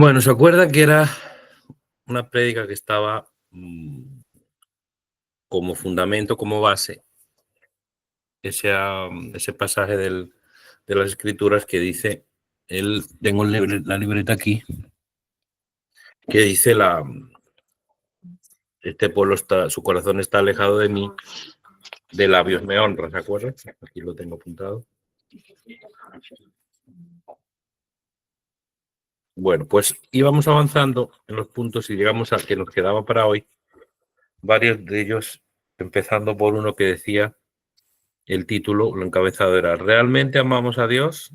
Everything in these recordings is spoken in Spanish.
Bueno, ¿se acuerdan que era una prédica que estaba como fundamento, como base, ese pasaje de las Escrituras que dice, tengo la libreta aquí, que dice este pueblo su corazón está alejado de mí, de labios me honra, ¿se acuerdan? Aquí lo tengo apuntado. Bueno, pues íbamos avanzando en los puntos y llegamos al que nos quedaba para hoy, varios de ellos, empezando por uno que decía, el título, lo encabezado era ¿realmente amamos a Dios?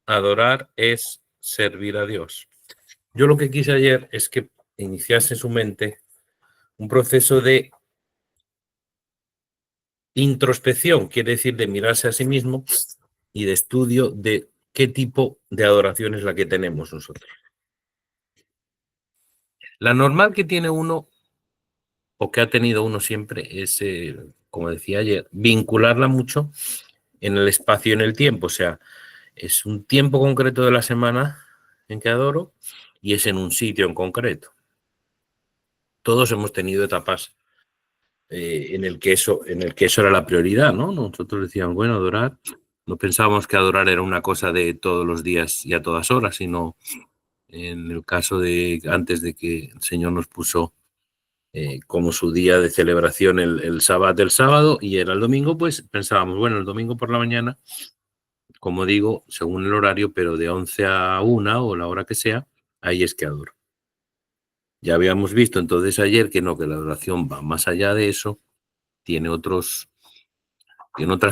Adorar es servir a Dios. Yo lo que quise ayer es que iniciase en su mente un proceso de introspección, quiere decir de mirarse a sí mismo y de estudio de qué tipo de adoración es la que tenemos nosotros. La normal que tiene uno o que ha tenido uno siempre es, como decía ayer, vincularla mucho en el espacio y en el tiempo. O sea, es un tiempo concreto de la semana en que adoro y es en un sitio en concreto. Todos hemos tenido etapas en el que eso era la prioridad, ¿no? Nosotros decíamos, bueno, adorar, no pensábamos que adorar era una cosa de todos los días y a todas horas, sino en el caso de antes de que el Señor nos puso como su día de celebración el sábado del sábado y era el domingo, pues pensábamos, bueno, el domingo por la mañana, como digo, según el horario, pero de 11 a 1 o la hora que sea, ahí es que adoro. Ya habíamos visto entonces ayer que no, que la adoración va más allá de eso, tiene otras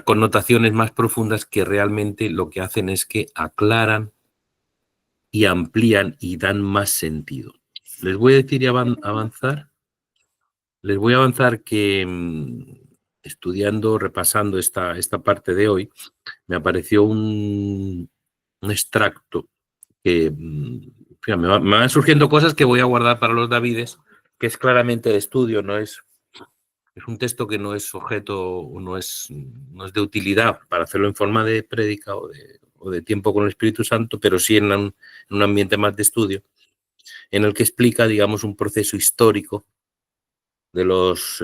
connotaciones más profundas que realmente lo que hacen es que aclaran y amplían y dan más sentido. Les voy a decir y avanzar. Les voy a avanzar que estudiando, repasando esta parte de hoy, me apareció un extracto que me van surgiendo cosas que voy a guardar para los Davides, que es claramente de estudio, no es un texto que no es objeto, no es de utilidad para hacerlo en forma de prédica o de tiempo con el Espíritu Santo, pero sí en un ambiente más de estudio, en el que explica, digamos, un proceso histórico de los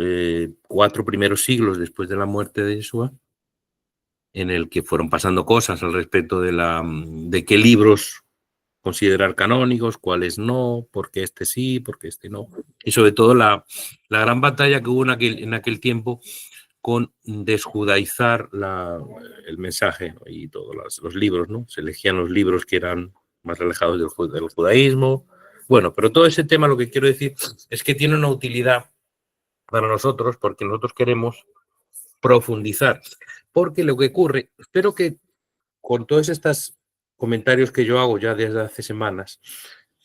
4 primeros siglos después de la muerte de Yeshua, en el que fueron pasando cosas al respecto de qué libros considerar canónicos, cuáles no, por qué este sí, por qué este no. Y sobre todo la gran batalla que hubo en aquel tiempo con desjudaizar el mensaje, ¿no? Y todos los libros, ¿no? Se elegían los libros que eran más alejados del judaísmo. Bueno, pero todo ese tema, lo que quiero decir es que tiene una utilidad para nosotros porque nosotros queremos profundizar. Porque lo que ocurre, espero que con todos estos comentarios que yo hago ya desde hace semanas,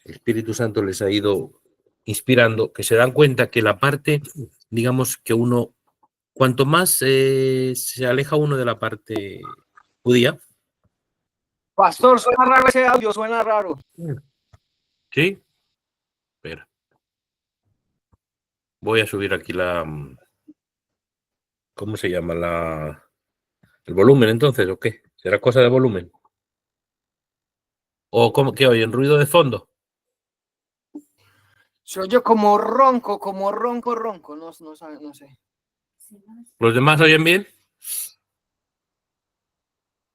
el Espíritu Santo les ha ido inspirando, que se dan cuenta que la parte, digamos, que uno, cuanto más se aleja uno de la parte judía. Pastor, suena raro ese audio, suena raro. ¿Sí? Espera. Voy a subir aquí ¿cómo se llama? ¿El volumen entonces o qué? ¿Será cosa de volumen? ¿O cómo que oyen? ¿Ruido de fondo? Soy yo como ronco, no sé. ¿Los demás oyen bien?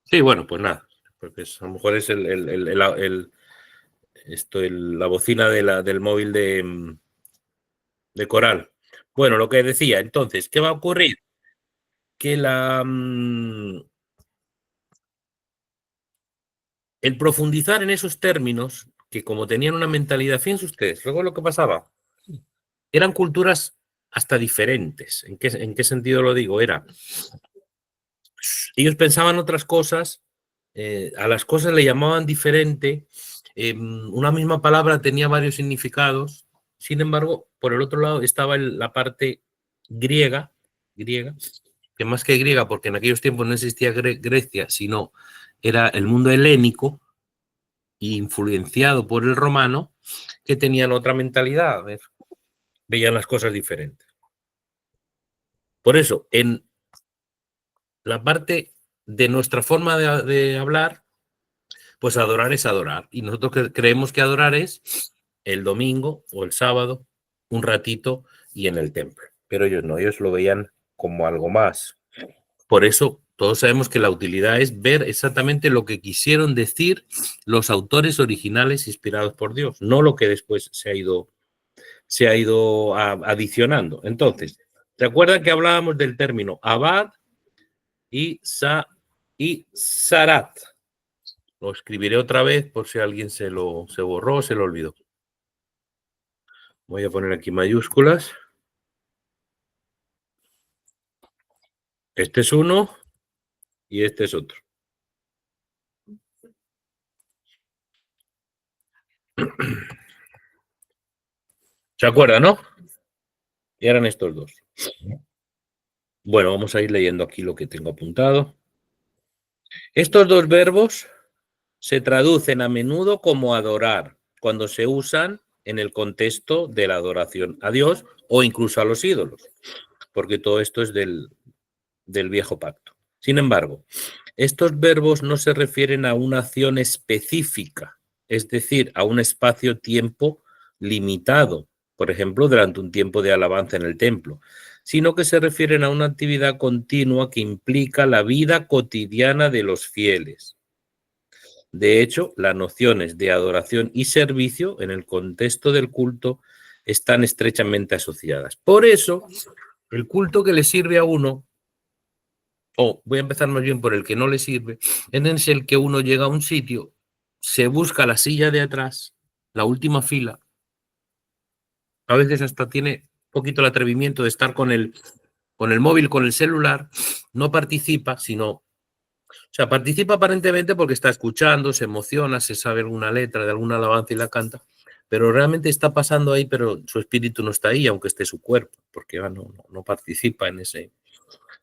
Sí, bueno, pues nada. Porque a lo mejor es la bocina del móvil de Coral. Bueno, lo que decía, entonces, ¿qué va a ocurrir? Que el profundizar en esos términos, que como tenían una mentalidad, fíjense ustedes, luego lo que pasaba, eran culturas hasta diferentes. ¿En qué sentido lo digo? Ellos pensaban otras cosas, a las cosas le llamaban diferente, una misma palabra tenía varios significados, sin embargo, por el otro lado estaba la parte griega, que más que griega, porque en aquellos tiempos no existía Grecia, sino era el mundo helénico, influenciado por el romano, que tenían otra mentalidad, veían las cosas diferentes. Por eso, en la parte de nuestra forma de hablar, Pues adorar es adorar. Y nosotros creemos que adorar es el domingo o el sábado, un ratito y en el templo. Pero ellos no, ellos lo veían como algo más. Por eso todos sabemos que la utilidad es ver exactamente lo que quisieron decir los autores originales inspirados por Dios, no lo que después se ha ido adicionando. Entonces, ¿se acuerdan que hablábamos del término abad y sarat? Lo escribiré otra vez por si alguien se borró o se lo olvidó. Voy a poner aquí mayúsculas. Este es uno y este es otro. ¿Se acuerdan, no? Y eran estos dos. Bueno, vamos a ir leyendo aquí lo que tengo apuntado. Estos dos verbos se traducen a menudo como adorar, cuando se usan en el contexto de la adoración a Dios o incluso a los ídolos, porque todo esto es del viejo pacto. Sin embargo, estos verbos no se refieren a una acción específica, es decir, a un espacio-tiempo limitado, por ejemplo, durante un tiempo de alabanza en el templo, sino que se refieren a una actividad continua que implica la vida cotidiana de los fieles. De hecho, las nociones de adoración y servicio en el contexto del culto están estrechamente asociadas. Por eso, el culto que le sirve a uno, o voy a empezar más bien por el que no le sirve, es el que uno llega a un sitio, se busca la silla de atrás, la última fila, a veces hasta tiene un poquito el atrevimiento de estar con el móvil, con el celular, no participa, sino... O sea, participa aparentemente porque está escuchando, se emociona, se sabe alguna letra de alguna alabanza y la canta, pero realmente está pasando ahí, pero su espíritu no está ahí, aunque esté su cuerpo, porque no participa en ese...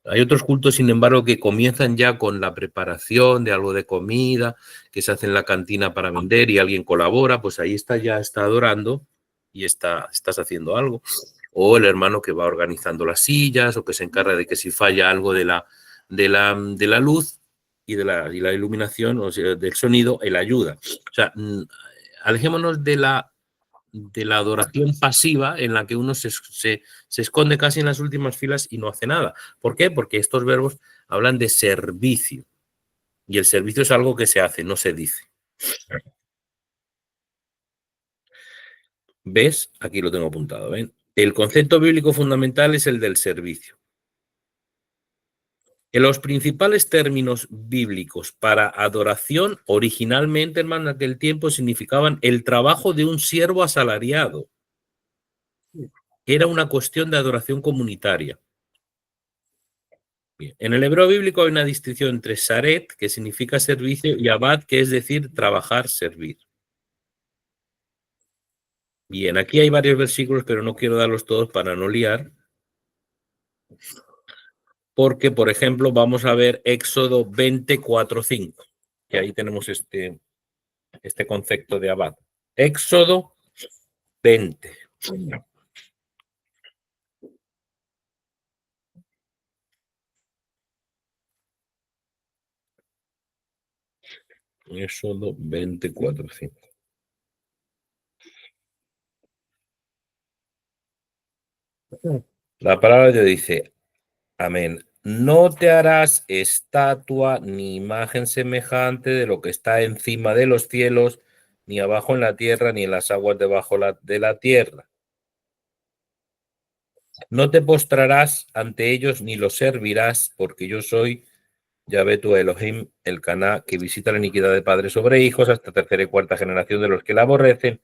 Hay otros cultos, sin embargo, que comienzan ya con la preparación de algo de comida, que se hace en la cantina para vender y alguien colabora, pues ahí ya está adorando y estás haciendo algo. O el hermano que va organizando las sillas o que se encarga de que si falla algo de la luz y de la iluminación, o sea, del sonido, él ayuda. O sea, alejémonos de la adoración pasiva en la que uno se esconde casi en las últimas filas y no hace nada. ¿Por qué? Porque estos verbos hablan de servicio y el servicio es algo que se hace, no se dice. ¿Ves? Aquí lo tengo apuntado. ¿Ven? El concepto bíblico fundamental es el del servicio. En los principales términos bíblicos para adoración, originalmente, hermano, en aquel tiempo significaban el trabajo de un siervo asalariado. Era una cuestión de adoración comunitaria. Bien. En el hebreo bíblico hay una distinción entre sharet, que significa servicio, y abad, que es decir, trabajar, servir. Bien, aquí hay varios versículos, pero no quiero darlos todos para no liar. Porque, por ejemplo, vamos a ver Éxodo 24:5, que ahí tenemos este concepto de abad. Éxodo 20. Éxodo 24:5. La palabra te dice, amén. No te harás estatua ni imagen semejante de lo que está encima de los cielos, ni abajo en la tierra, ni en las aguas debajo de la tierra. No te postrarás ante ellos ni los servirás, porque yo soy Yahvé tu Elohim, el Caná, que visita la iniquidad de padres sobre hijos hasta tercera y cuarta generación de los que la aborrecen,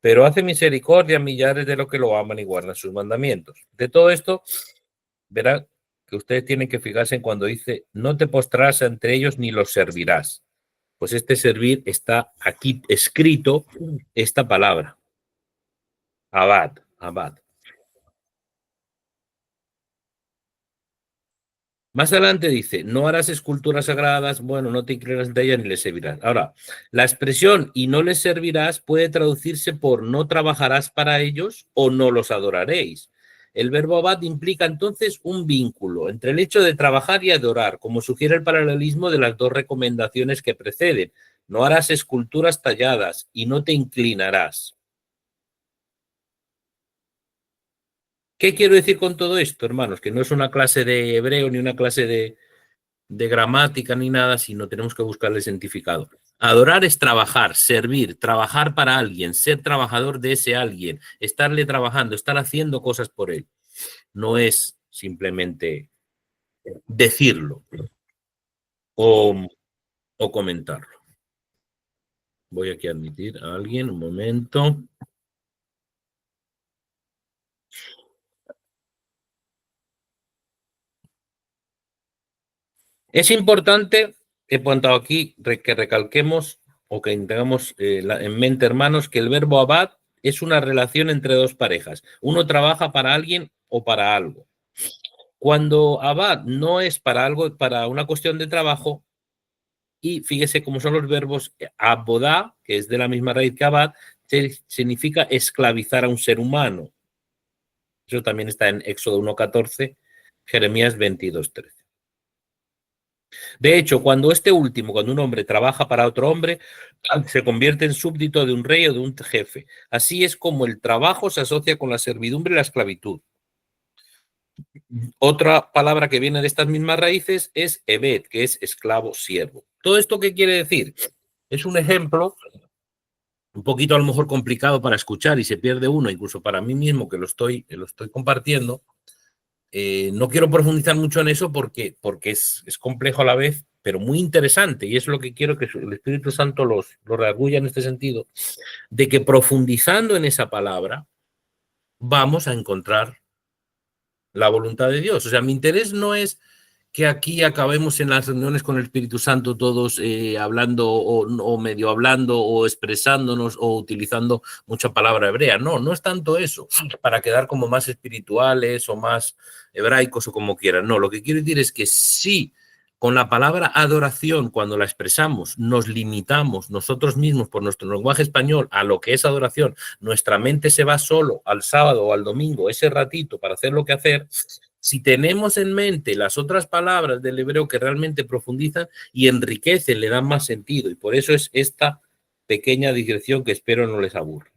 pero hace misericordia a millares de los que lo aman y guardan sus mandamientos. De todo esto, verán que ustedes tienen que fijarse en cuando dice, no te postrarás ante ellos ni los servirás. Pues este servir está aquí escrito esta palabra. Abad, abad. Más adelante dice, no harás esculturas sagradas, bueno, no te inclinarás ante ellas ni les servirás. Ahora, la expresión y no les servirás puede traducirse por no trabajarás para ellos o no los adoraréis. El verbo abad implica entonces un vínculo entre el hecho de trabajar y adorar, como sugiere el paralelismo de las dos recomendaciones que preceden. no harás esculturas talladas y no te inclinarás. ¿Qué quiero decir con todo esto, hermanos? Que no es una clase de hebreo ni una clase de gramática ni nada, sino tenemos que buscarle significado. Adorar es trabajar, servir, trabajar para alguien, ser trabajador de ese alguien, estarle trabajando, estar haciendo cosas por él. No es simplemente decirlo o comentarlo. Voy aquí a admitir a alguien, un momento. Es importante, he contado aquí, que recalquemos o que tengamos en mente, hermanos, que el verbo abad es una relación entre dos parejas. Uno trabaja para alguien o para algo. Cuando abad no es para algo, para una cuestión de trabajo, y fíjese cómo son los verbos, abodá, que es de la misma raíz que abad, significa esclavizar a un ser humano. Eso también está en Éxodo 1:14, Jeremías 22:13. De hecho, cuando un hombre trabaja para otro hombre, se convierte en súbdito de un rey o de un jefe. Así es como el trabajo se asocia con la servidumbre y la esclavitud. Otra palabra que viene de estas mismas raíces es ebed, que es esclavo, siervo. ¿Todo esto qué quiere decir? Es un ejemplo un poquito a lo mejor complicado para escuchar y se pierde uno, incluso para mí mismo que lo estoy compartiendo. No quiero profundizar mucho en eso porque es complejo a la vez, pero muy interesante, y es lo que quiero que el Espíritu Santo lo reargulla en este sentido, de que profundizando en esa palabra vamos a encontrar la voluntad de Dios. O sea, mi interés no es que aquí acabemos en las reuniones con el Espíritu Santo todos hablando o medio hablando o expresándonos o utilizando mucha palabra hebrea. No, no es tanto eso, para quedar como más espirituales o más hebraicos o como quieran. No, lo que quiero decir es que sí, con la palabra adoración, cuando la expresamos, nos limitamos nosotros mismos por nuestro lenguaje español a lo que es adoración. Nuestra mente se va solo al sábado o al domingo, ese ratito, para hacer lo que hacer. Si tenemos en mente las otras palabras del hebreo que realmente profundizan y enriquecen, le dan más sentido. Y por eso es esta pequeña digresión que espero no les aburra.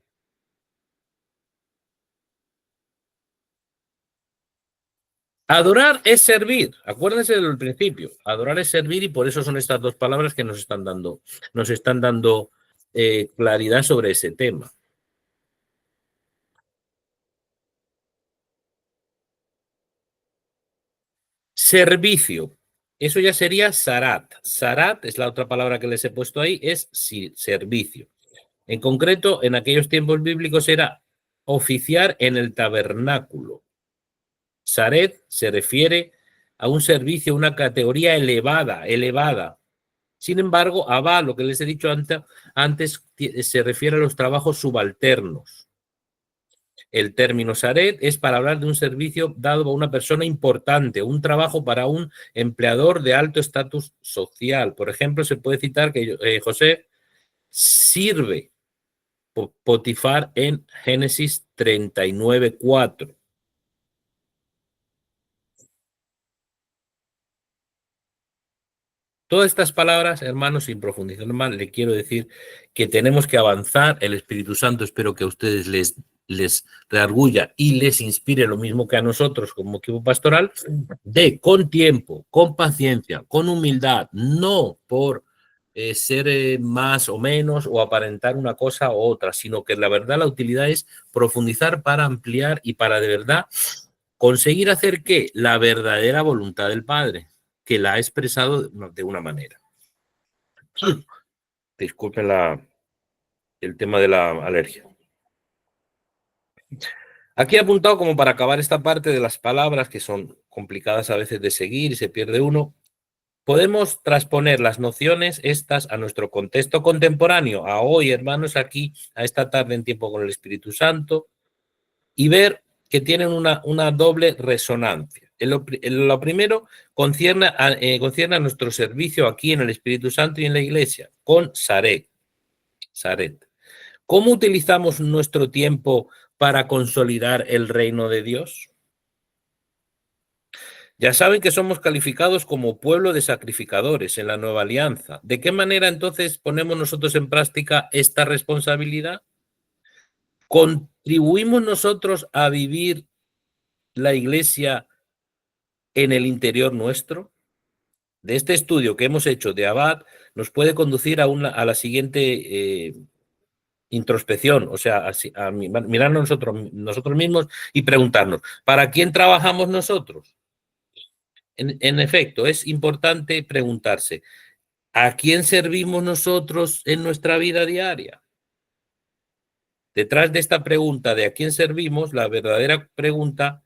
Adorar es servir. Acuérdense del principio. Adorar es servir y por eso son estas dos palabras que nos están dando claridad sobre ese tema. Servicio. Eso ya sería sarat. Sarat es la otra palabra que les he puesto ahí, es servicio. En concreto, en aquellos tiempos bíblicos era oficiar en el tabernáculo. Saret se refiere a un servicio, una categoría elevada. Sin embargo, Abba, lo que les he dicho antes, se refiere a los trabajos subalternos. El término Saret es para hablar de un servicio dado a una persona importante, un trabajo para un empleador de alto estatus social. Por ejemplo, se puede citar que José sirve Potifar en Génesis 39:4. Todas estas palabras, hermanos, sin profundizar más, le quiero decir que tenemos que avanzar. El Espíritu Santo espero que a ustedes les reargulla y les inspire lo mismo que a nosotros como equipo pastoral, con tiempo, con paciencia, con humildad, no por ser más o menos o aparentar una cosa u otra, sino que la verdad, la utilidad es profundizar para ampliar y para de verdad conseguir hacer que la verdadera voluntad del Padre, que la ha expresado de una manera. Disculpen el tema de la alergia. Aquí he apuntado como para acabar esta parte de las palabras que son complicadas a veces de seguir y se pierde uno. Podemos transponer las nociones estas a nuestro contexto contemporáneo, a hoy, hermanos, aquí, a esta tarde en tiempo con el Espíritu Santo, y ver que tienen una doble resonancia. Lo primero concierne a nuestro servicio aquí en el Espíritu Santo y en la Iglesia, con Saret. ¿Cómo utilizamos nuestro tiempo para consolidar el reino de Dios? Ya saben que somos calificados como pueblo de sacrificadores en la nueva alianza. ¿De qué manera entonces ponemos nosotros en práctica esta responsabilidad? ¿Contribuimos nosotros a vivir la Iglesia en el interior nuestro? De este estudio que hemos hecho de Abad nos puede conducir a la siguiente introspección, o sea, a mirarnos nosotros mismos y preguntarnos, ¿para quién trabajamos nosotros? En efecto, es importante preguntarse, ¿a quién servimos nosotros en nuestra vida diaria? Detrás de esta pregunta de a quién servimos, la verdadera pregunta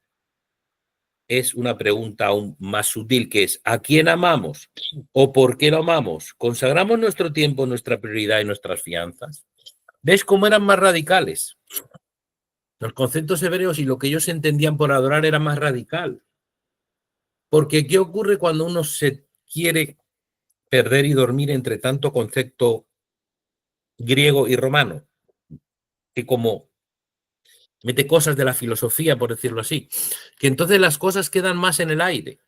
es una pregunta aún más sutil, que es ¿a quién amamos? ¿O por qué lo amamos? ¿Consagramos nuestro tiempo, nuestra prioridad y nuestras fianzas? ¿Ves cómo eran más radicales? Los conceptos hebreos y lo que ellos entendían por adorar era más radical. Porque ¿qué ocurre cuando uno se quiere perder y dormir entre tanto concepto griego y romano? Que como mete cosas de la filosofía, por decirlo así, que entonces las cosas quedan más en el aire.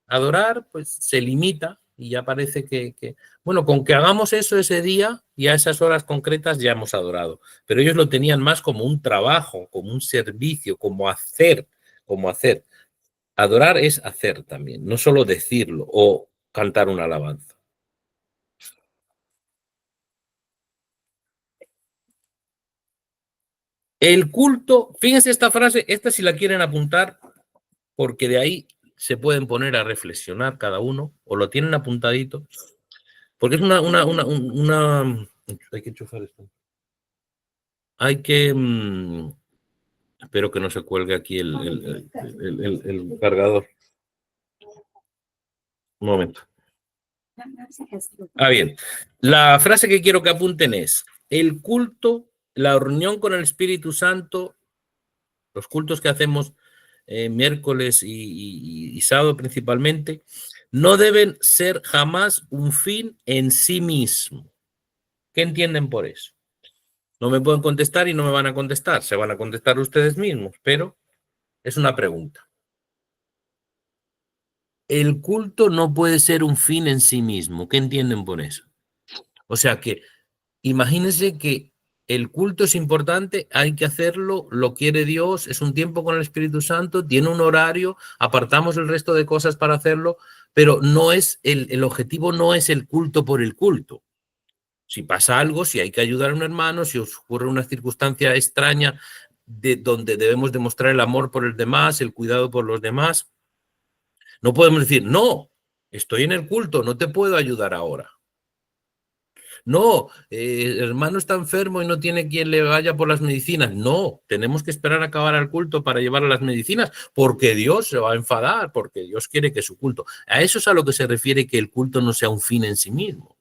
Adorar, pues se limita y ya parece bueno, con que hagamos eso ese día y a esas horas concretas ya hemos adorado. Pero ellos lo tenían más como un trabajo, como un servicio, como hacer, como hacer. Adorar es hacer también, no solo decirlo o cantar una alabanza. El culto, fíjense esta frase, esta si la quieren apuntar, porque de ahí se pueden poner a reflexionar cada uno, o lo tienen apuntadito, porque es hay que enchufar esto. Hay que, espero que no se cuelgue aquí el cargador. Un momento. Bien. La frase que quiero que apunten es, el culto, la reunión con el Espíritu Santo, los cultos que hacemos miércoles y sábado principalmente, no deben ser jamás un fin en sí mismo. ¿Qué entienden por eso? No me pueden contestar y no me van a contestar. Se van a contestar ustedes mismos, pero es una pregunta. El culto no puede ser un fin en sí mismo. ¿Qué entienden por eso? O sea que imagínense que el culto es importante, hay que hacerlo, lo quiere Dios, es un tiempo con el Espíritu Santo, tiene un horario, apartamos el resto de cosas para hacerlo, pero no es el objetivo no es el culto por el culto. Si pasa algo, si hay que ayudar a un hermano, si ocurre una circunstancia extraña de donde debemos demostrar el amor por el demás, el cuidado por los demás, no podemos decir, no, estoy en el culto, no te puedo ayudar ahora. No, el hermano está enfermo y no tiene quien le vaya por las medicinas. No, tenemos que esperar a acabar el culto para llevarle las medicinas, porque Dios se va a enfadar, porque Dios quiere que su culto. A eso es a lo que se refiere que el culto no sea un fin en sí mismo.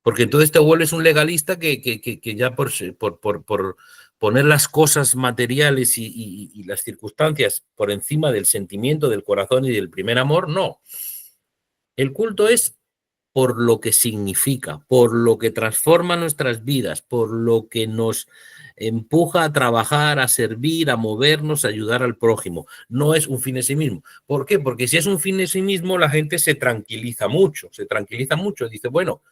Porque entonces te vuelves un legalista que ya por poner las cosas materiales y las circunstancias por encima del sentimiento, del corazón y del primer amor, no. El culto es por lo que significa, por lo que transforma nuestras vidas, por lo que nos empuja a trabajar, a servir, a movernos, a ayudar al prójimo. No es un fin en sí mismo. ¿Por qué? Porque si es un fin en sí mismo, la gente se tranquiliza mucho, Dice, bueno,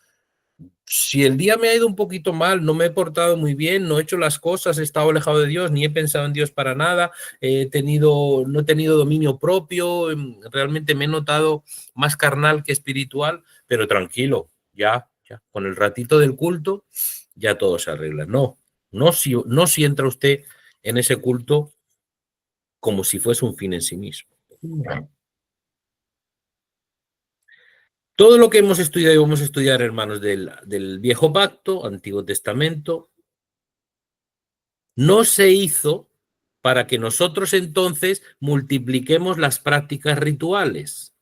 si el día me ha ido un poquito mal, no me he portado muy bien, no he hecho las cosas, he estado alejado de Dios, ni he pensado en Dios para nada, no he tenido dominio propio, realmente me he notado más carnal que espiritual, pero tranquilo, ya, con el ratito del culto, ya todo se arregla. No si entra usted en ese culto como si fuese un fin en sí mismo. Todo lo que hemos estudiado y vamos a estudiar, hermanos, del Viejo Pacto, Antiguo Testamento, no se hizo para que nosotros entonces multipliquemos las prácticas rituales,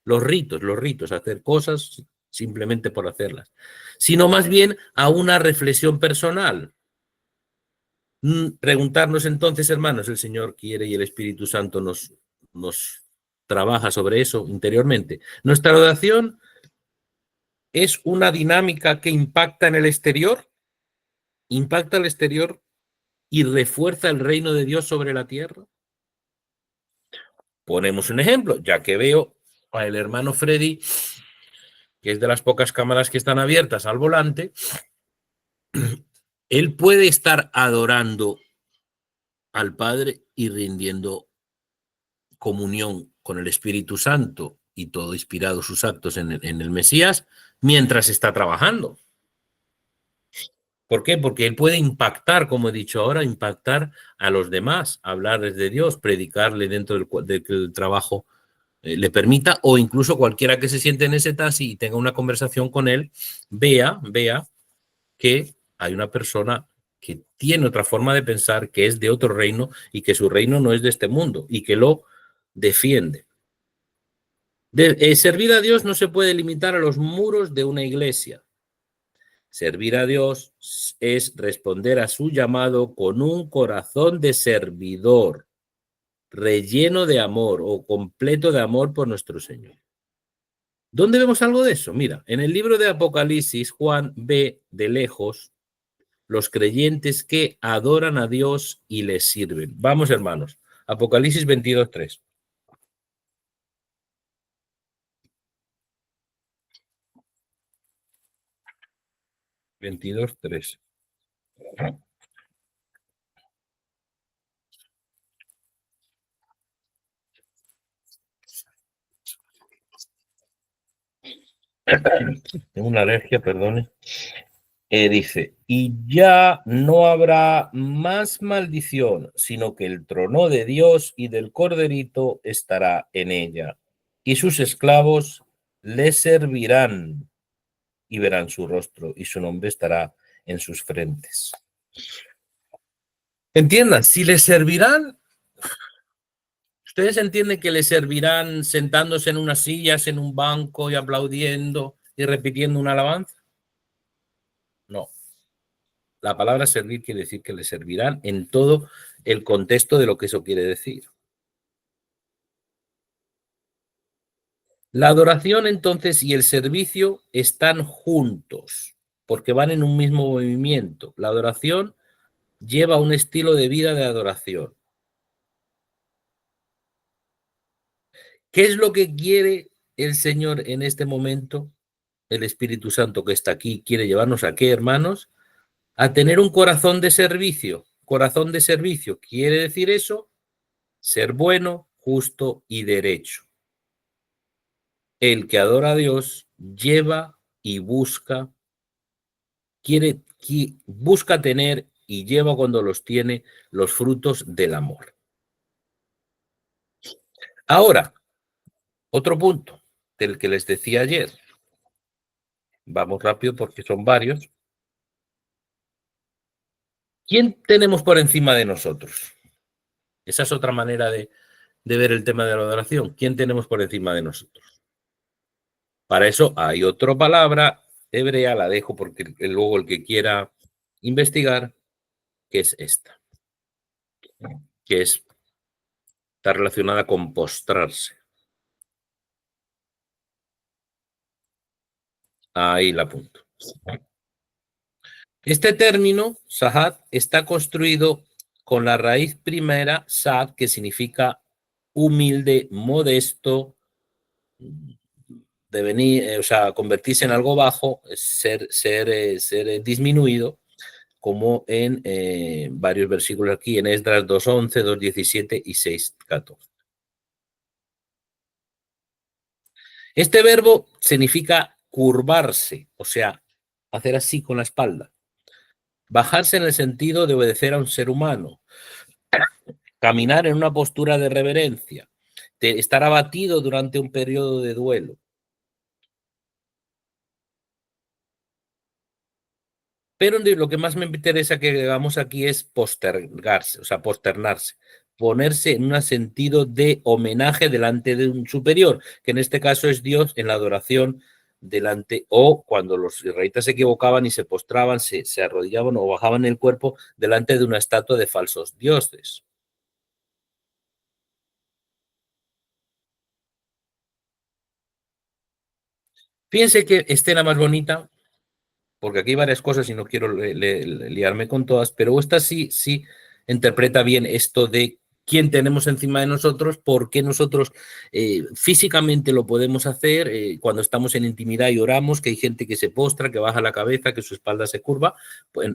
los ritos, hacer cosas simplemente por hacerlas, sino más bien a una reflexión personal. Preguntarnos entonces, hermanos, el Señor quiere y el Espíritu Santo nos trabaja sobre eso interiormente. Nuestra oración es una dinámica que impacta en el exterior, impacta al exterior y refuerza el reino de Dios sobre la tierra. Ponemos un ejemplo, ya que veo al hermano Freddy, que es de las pocas cámaras que están abiertas al volante, él puede estar adorando al Padre y rindiendo comunión con el Espíritu Santo y todo inspirado sus actos en el Mesías mientras está trabajando. ¿Por qué? Porque él puede impactar, como he dicho ahora, impactar a los demás, hablarles de Dios, predicarle dentro del que el trabajo le permita, o incluso cualquiera que se siente en ese taxi y tenga una conversación con él, vea que hay una persona que tiene otra forma de pensar, que es de otro reino y que su reino no es de este mundo y que lo defiende. Servir a Dios no se puede limitar a los muros de una iglesia. Servir a Dios es responder a su llamado con un corazón de servidor, relleno de amor o completo de amor por nuestro Señor. ¿Dónde vemos algo de eso? Mira, en el libro de Apocalipsis, Juan ve de lejos los creyentes que adoran a Dios y les sirven. Vamos, hermanos. Apocalipsis 22:3. 22:3. Tengo una alergia, perdone. Dice, y ya no habrá más maldición, sino que el trono de Dios y del Corderito estará en ella, y sus esclavos le servirán y verán su rostro, y su nombre estará en sus frentes. Entiendan, si le servirán, ustedes entienden que le servirán sentándose en unas sillas, en un banco y aplaudiendo y repitiendo una alabanza. No. La palabra servir quiere decir que le servirán en todo el contexto de lo que eso quiere decir. La adoración entonces y el servicio están juntos porque van en un mismo movimiento. La adoración lleva un estilo de vida de adoración. ¿Qué es lo que quiere el Señor en este momento? El Espíritu Santo que está aquí quiere llevarnos a qué, hermanos? A tener un corazón de servicio. Corazón de servicio. ¿Quiere decir eso? Ser bueno, justo y derecho. El que adora a Dios lleva y busca, busca tener y lleva cuando los tiene los frutos del amor. Ahora, otro punto del que les decía ayer. Vamos rápido porque son varios. ¿Quién tenemos por encima de nosotros? Esa es otra manera de ver el tema de la adoración. ¿Quién tenemos por encima de nosotros? Para eso hay otra palabra hebrea, la dejo porque luego el que quiera investigar, que es esta, que está relacionada con postrarse. Ahí la apunto. Este término, sahat, está construido con la raíz primera, sad, que significa humilde, modesto, devenir, o sea, convertirse en algo bajo, ser disminuido, como en varios versículos aquí, en Esdras 2:11, 2:17 y 6:14. Este verbo significa curvarse, o sea, hacer así con la espalda. Bajarse en el sentido de obedecer a un ser humano. Caminar en una postura de reverencia. Estar abatido durante un periodo de duelo. Pero lo que más me interesa que hagamos aquí es postergarse, o sea, posternarse. Ponerse en un sentido de homenaje delante de un superior, que en este caso es Dios, en la adoración delante, o cuando los israelitas se equivocaban y se postraban, se arrodillaban o bajaban el cuerpo delante de una estatua de falsos dioses. Fíjense que escena más bonita, porque aquí hay varias cosas y no quiero liarme con todas, pero esta sí interpreta bien esto de quién tenemos encima de nosotros, por qué nosotros físicamente lo podemos hacer cuando estamos en intimidad y oramos, que hay gente que se postra, que baja la cabeza, que su espalda se curva, pues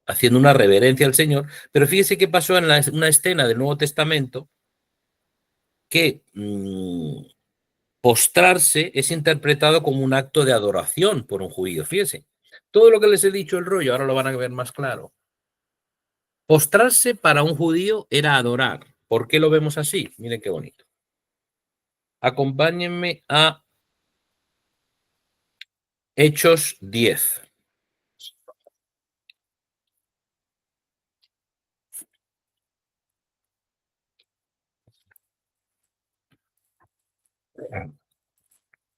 haciendo una reverencia al Señor. Pero fíjese qué pasó en una escena del Nuevo Testamento, que postrarse es interpretado como un acto de adoración por un judío. Fíjese, todo lo que les he dicho el rollo, ahora lo van a ver más claro. Postrarse para un judío era adorar. ¿Por qué lo vemos así? Miren qué bonito. Acompáñenme a Hechos 10.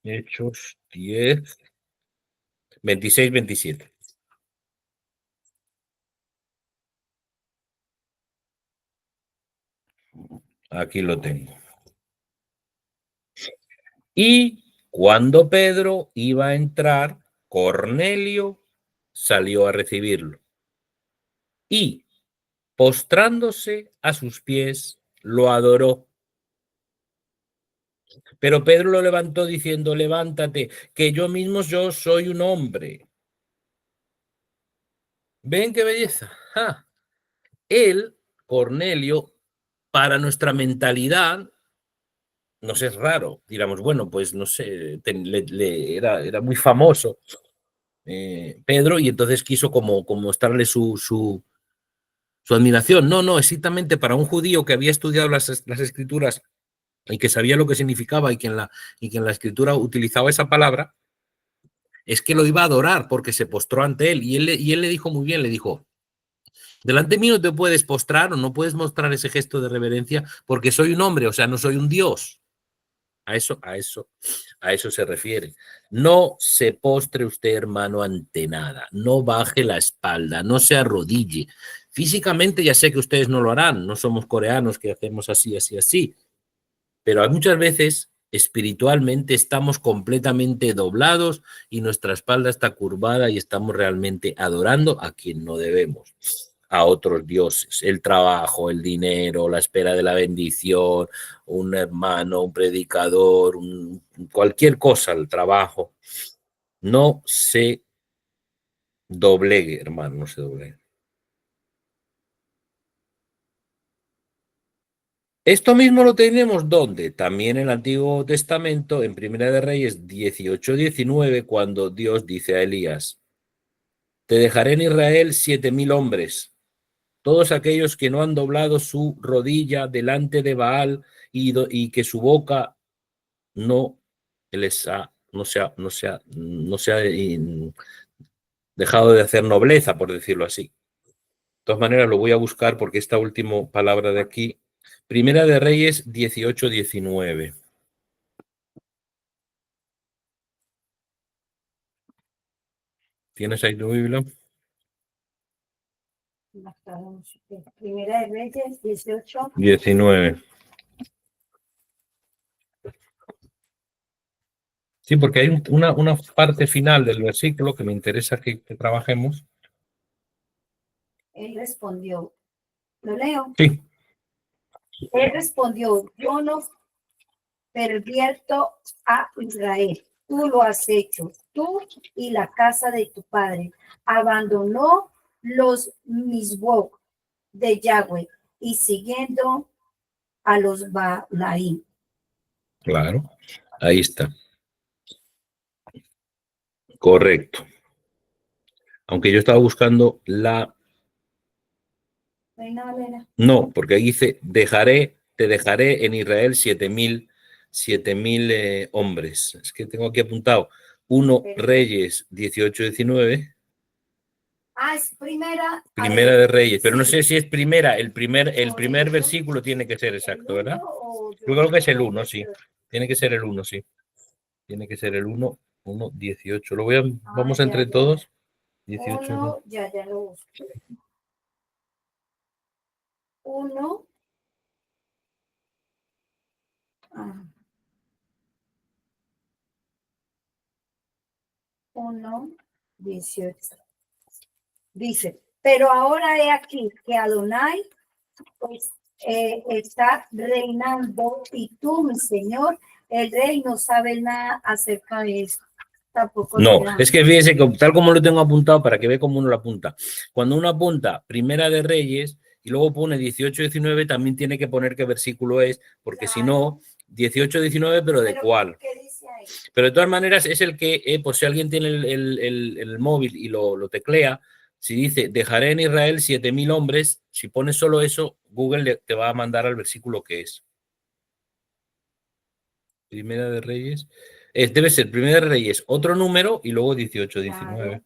Hechos 10, 26, 27. Aquí lo tengo. Y cuando Pedro iba a entrar, Cornelio salió a recibirlo. Y, postrándose a sus pies, lo adoró. Pero Pedro lo levantó diciendo, levántate, que yo soy un hombre. ¿Ven qué belleza? ¡Ja! Él, Cornelio, para nuestra mentalidad, nos es raro. Diramos, bueno, pues no sé, era muy famoso Pedro y entonces quiso como mostrarle su admiración. No, exactamente para un judío que había estudiado las escrituras y que sabía lo que significaba y que en la escritura utilizaba esa palabra, es que lo iba a adorar porque se postró ante él. Y él le dijo muy bien, le dijo, delante mío no te puedes postrar o no puedes mostrar ese gesto de reverencia porque soy un hombre, o sea, no soy un Dios. A eso se refiere. No se postre usted, hermano, ante nada. No baje la espalda, no se arrodille. Físicamente ya sé que ustedes no lo harán, no somos coreanos que hacemos así, así, así. Pero muchas veces espiritualmente estamos completamente doblados y nuestra espalda está curvada y estamos realmente adorando a quien no debemos, a otros dioses, el trabajo, el dinero, la espera de la bendición, un hermano, un predicador, cualquier cosa, el trabajo. No se doblegue, hermano, no se doblegue. Esto mismo lo tenemos ¿dónde? También en el Antiguo Testamento, en Primera de Reyes 18-19, cuando Dios dice a Elías, te dejaré en Israel 7,000 hombres, todos aquellos que no han doblado su rodilla delante de Baal y que su boca no se ha dejado de hacer nobleza, por decirlo así. De todas maneras, lo voy a buscar porque esta última palabra de aquí, Primera de Reyes 18-19. ¿Tienes ahí tu Biblia? Primera de Reyes 18. 19. Sí, porque hay una parte final del versículo que me interesa que trabajemos. Él respondió, ¿lo leo? Sí. Él respondió, yo no pervierto a Israel. Tú lo has hecho, tú y la casa de tu padre. Abandonó los misbok de Yahweh y siguiendo a los Balaín. Claro, ahí está. Correcto. Aunque yo estaba buscando la... No, porque ahí dice, te dejaré en Israel 7,000 hombres. Es que tengo aquí apuntado 1 Reyes 18-19. Es primera. Primera de Reyes, pero sí. no sé si es primera, el primer versículo tiene que ser exacto, ¿verdad? Yo creo que es el 1, sí. Tiene que ser el 1, sí. Tiene que ser el 1, 18. Vamos entre todos. 18. Uno, ya lo busco. 1. 1, 18. Dice, pero ahora he aquí que Adonai pues, está reinando y tú, mi Señor, el rey no sabe nada acerca de eso. Tampoco No, te da. es que fíjese que tal como lo tengo apuntado para que vea cómo uno lo apunta. Cuando uno apunta Primera de Reyes y luego pone 18-19, también tiene que poner qué versículo es, porque si no, 18-19, pero ¿de Pero, cuál? ¿qué dice ahí? Pero de todas maneras es el que, por si alguien tiene el móvil y lo teclea, si dice, dejaré en Israel 7.000 hombres, si pones solo eso, Google te va a mandar al versículo que es. Primera de Reyes. Debe ser Primera de Reyes, otro número y luego 18-19. Claro.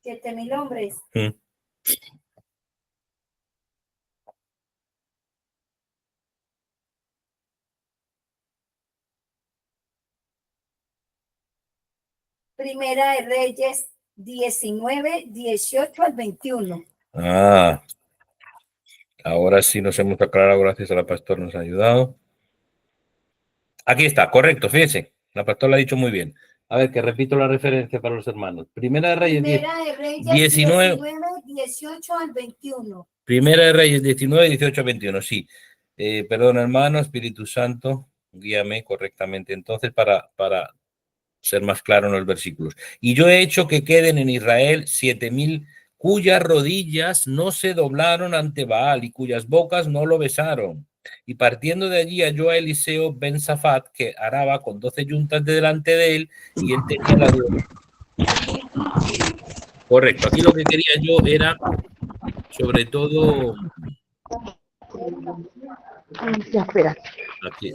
7.000 hombres. Mm. Primera de Reyes 19, 18 al 21. Ah, ahora sí nos hemos aclarado, gracias a la pastora, nos ha ayudado. Aquí está, correcto, fíjense. La pastora lo ha dicho muy bien. A ver, que repito la referencia para los hermanos. Primera de Reyes, Primera de Reyes 19. 19, 18 al 21. Primera de Reyes 19, 18, 21, sí. Perdón, hermano, Espíritu Santo, guíame correctamente entonces para ser más claro en los versículos. Y yo he hecho que queden en Israel 7.000 cuyas rodillas no se doblaron ante Baal y cuyas bocas no lo besaron. Y partiendo de allí halló a Eliseo ben Safat, que araba con 12 yuntas de delante de él, y él tenía la... Correcto, aquí lo que quería yo era, sobre todo... Ya, espera. Aquí,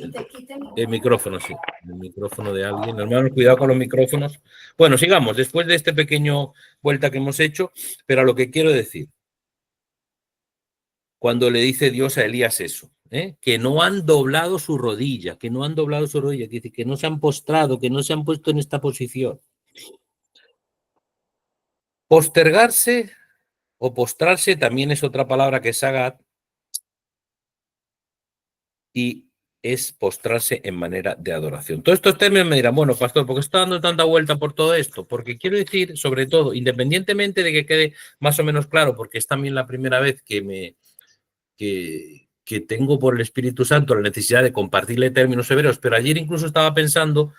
el micrófono, sí. El micrófono de alguien. Hermanos, cuidado con los micrófonos. Bueno, sigamos. Después de este pequeño vuelta que hemos hecho, pero a lo que quiero decir, cuando le dice Dios a Elías eso, que no han doblado su rodilla, que no han doblado su rodilla, que dice que no se han postrado, que no se han puesto en esta posición. Postergarse o postrarse también es otra palabra que es sagat, y es postrarse en manera de adoración. Todos estos términos me dirán, bueno, pastor, ¿por qué está dando tanta vuelta por todo esto? Porque quiero decir, sobre todo, independientemente de que quede más o menos claro, porque es también la primera vez que tengo por el Espíritu Santo la necesidad de compartirle términos severos, pero ayer incluso estaba pensando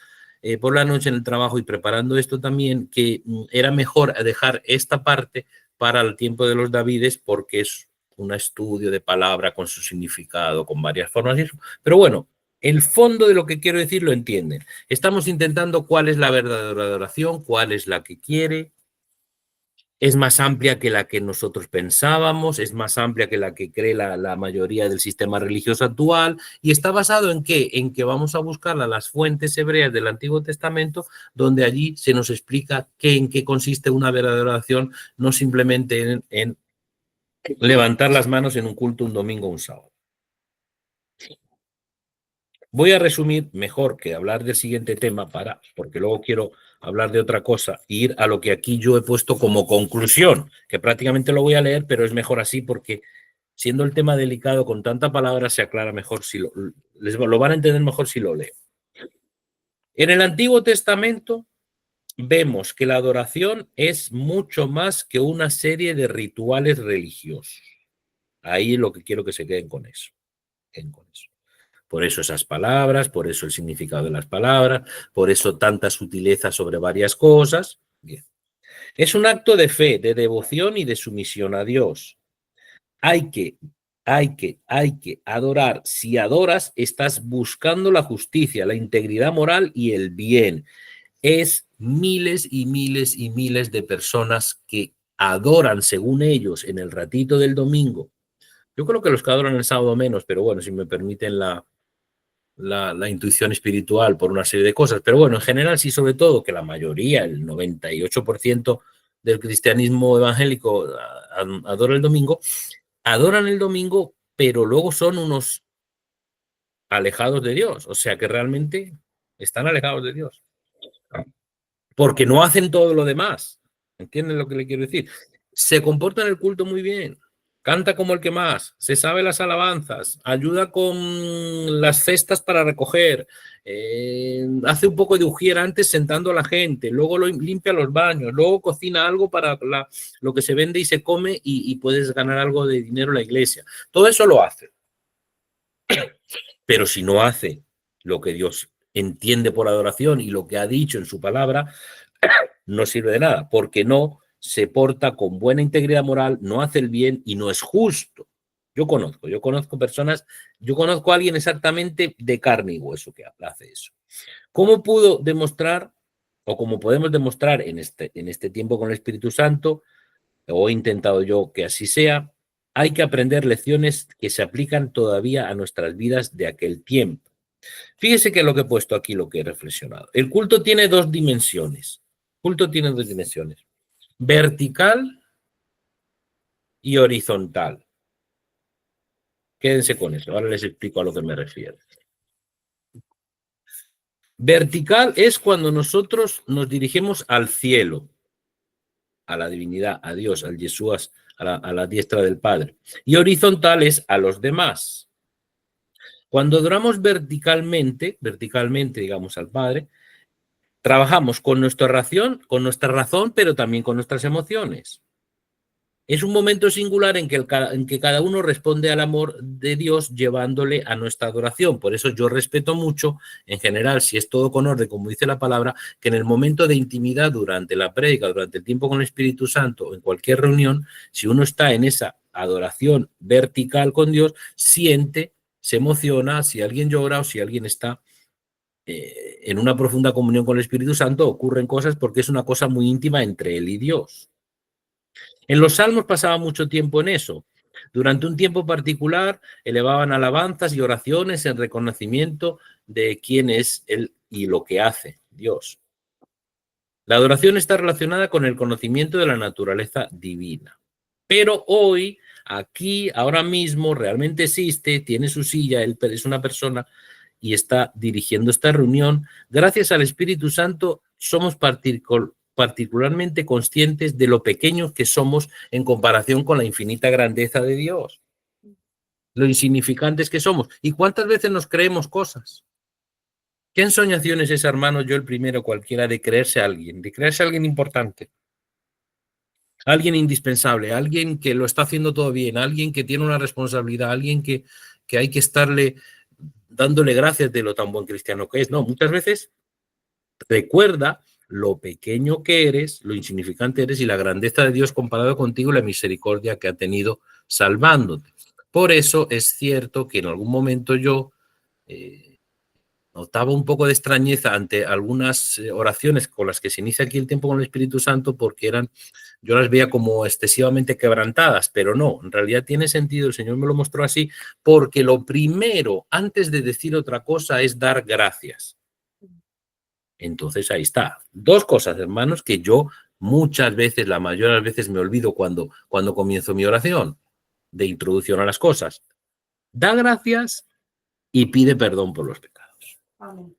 por la noche en el trabajo y preparando esto también, que era mejor dejar esta parte para el tiempo de los Davides, porque es un estudio de palabra con su significado, con varias formas y eso. Pero bueno, el fondo de lo que quiero decir lo entienden. Estamos intentando cuál es la verdadera adoración, cuál es la que quiere. Es más amplia que la que nosotros pensábamos, es más amplia que la que cree la mayoría del sistema religioso actual, y está basado en qué? En que vamos a buscar las fuentes hebreas del Antiguo Testamento, donde allí se nos explica en qué consiste una verdadera adoración, no simplemente en levantar las manos en un culto un domingo o un sábado. Voy a resumir mejor que hablar del siguiente tema, porque luego quiero hablar de otra cosa e ir a lo que aquí yo he puesto como conclusión, que prácticamente lo voy a leer, pero es mejor así porque siendo el tema delicado con tanta palabra se aclara mejor, si lo van a entender mejor si lo leo. En el Antiguo Testamento vemos que la adoración es mucho más que una serie de rituales religiosos. Ahí es lo que quiero que se queden con eso. Por eso esas palabras, por eso el significado de las palabras, por eso tanta sutileza sobre varias cosas. Bien. Es un acto de fe, de devoción y de sumisión a Dios. Hay que adorar. Si adoras, estás buscando la justicia, la integridad moral y el bien. Es miles y miles y miles de personas que adoran según ellos en el ratito del domingo. Yo creo que los que adoran el sábado menos, pero bueno, si me permiten la intuición espiritual por una serie de cosas, pero bueno, en general sí, sobre todo que la mayoría, el 98% del cristianismo evangélico adoran el domingo, pero luego son unos alejados de Dios, o sea que realmente están alejados de Dios, porque no hacen todo lo demás. ¿Entienden lo que le quiero decir? Se comportan en el culto muy bien, canta como el que más, se sabe las alabanzas, ayuda con las cestas para recoger, hace un poco de ujier antes sentando a la gente, luego limpia los baños, luego cocina algo para lo que se vende y se come y puedes ganar algo de dinero en la iglesia. Todo eso lo hace. Pero si no hace lo que Dios entiende por adoración y lo que ha dicho en su palabra, no sirve de nada, porque no se porta con buena integridad moral, no hace el bien y no es justo. Yo conozco personas, yo conozco a alguien exactamente de carne y hueso que hace eso. ¿Cómo pudo demostrar, o cómo podemos demostrar en este tiempo con el Espíritu Santo, o he intentado yo que así sea? Hay que aprender lecciones que se aplican todavía a nuestras vidas de aquel tiempo. Fíjese que lo que he puesto aquí, lo que he reflexionado. El culto tiene dos dimensiones. Culto tiene dos dimensiones, vertical y horizontal. Quédense con eso, ahora les explico a lo que me refiero. Vertical es cuando nosotros nos dirigimos al cielo, a la divinidad, a Dios, al Jesús, a la diestra del Padre. Y horizontal es a los demás. Cuando adoramos verticalmente, digamos, al Padre, trabajamos con nuestra razón, pero también con nuestras emociones. Es un momento singular en que cada uno responde al amor de Dios llevándole a nuestra adoración. Por eso yo respeto mucho, en general, si es todo con orden, como dice la palabra, que en el momento de intimidad, durante la prédica, durante el tiempo con el Espíritu Santo, o en cualquier reunión, si uno está en esa adoración vertical con Dios, siente, se emociona, si alguien llora o si alguien está en una profunda comunión con el Espíritu Santo, ocurren cosas porque es una cosa muy íntima entre él y Dios. En los salmos pasaba mucho tiempo en eso. Durante un tiempo particular elevaban alabanzas y oraciones en reconocimiento de quién es Él y lo que hace Dios. La adoración está relacionada con el conocimiento de la naturaleza divina. Pero hoy, aquí, ahora mismo, realmente existe, tiene su silla, Él es una persona y está dirigiendo esta reunión. Gracias al Espíritu Santo somos particularmente conscientes de lo pequeños que somos en comparación con la infinita grandeza de Dios. Lo insignificantes que somos. ¿Y cuántas veces nos creemos cosas? ¿Qué ensoñación es esa, hermano? Yo el primero, cualquiera, de creerse a alguien importante, alguien indispensable, alguien que lo está haciendo todo bien, alguien que tiene una responsabilidad, alguien que hay que estarle dándole gracias de lo tan buen cristiano que es. No, muchas veces recuerda lo pequeño que eres, lo insignificante eres y la grandeza de Dios comparado contigo y la misericordia que ha tenido salvándote. Por eso es cierto que en algún momento yo notaba un poco de extrañeza ante algunas oraciones con las que se inicia aquí el tiempo con el Espíritu Santo, porque yo las veía como excesivamente quebrantadas, pero no, en realidad tiene sentido, el Señor me lo mostró así, porque lo primero, antes de decir otra cosa, es dar gracias. Entonces ahí está. Dos cosas, hermanos, que yo muchas veces, la mayoría de las veces me olvido cuando comienzo mi oración de introducción a las cosas. Da gracias y pide perdón por los pecados. Amén.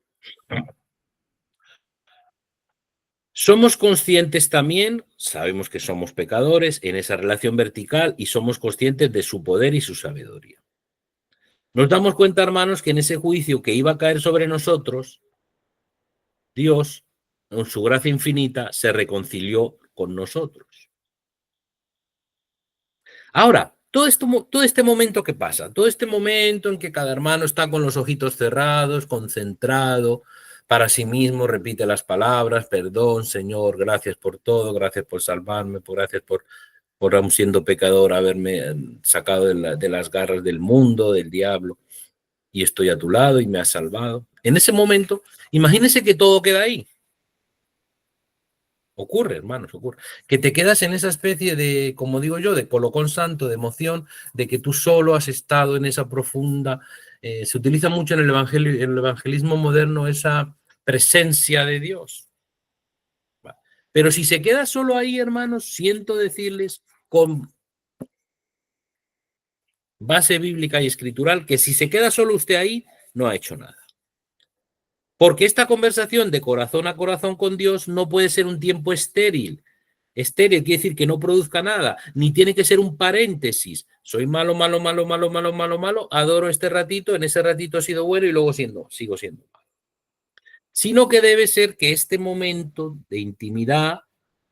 Somos conscientes también, sabemos que somos pecadores en esa relación vertical y somos conscientes de su poder y su sabiduría. Nos damos cuenta, hermanos, que en ese juicio que iba a caer sobre nosotros, Dios, en su gracia infinita, se reconcilió con nosotros. Ahora, todo este momento que pasa, todo este momento en que cada hermano está con los ojitos cerrados, concentrado, para sí mismo repite las palabras, perdón, Señor, gracias por todo, gracias por salvarme, gracias por aun siendo pecador, haberme sacado de las garras del mundo, del diablo, y estoy a tu lado y me has salvado. En ese momento, imagínese que todo queda ahí. Ocurre, hermanos, ocurre. Que te quedas en esa especie de, como digo yo, de colocón santo, de emoción, de que tú solo has estado en esa profunda... se utiliza mucho en el evangelismo moderno esa presencia de Dios. Pero si se queda solo ahí, hermanos, siento decirles con base bíblica y escritural que si se queda solo usted ahí, no ha hecho nada. Porque esta conversación de corazón a corazón con Dios no puede ser un tiempo estéril estéril quiere decir que no produzca nada, ni tiene que ser un paréntesis. Soy malo, malo, malo, malo, malo, malo, malo, adoro este ratito, en ese ratito he sido bueno y luego sigo siendo malo. Sino que debe ser que este momento de intimidad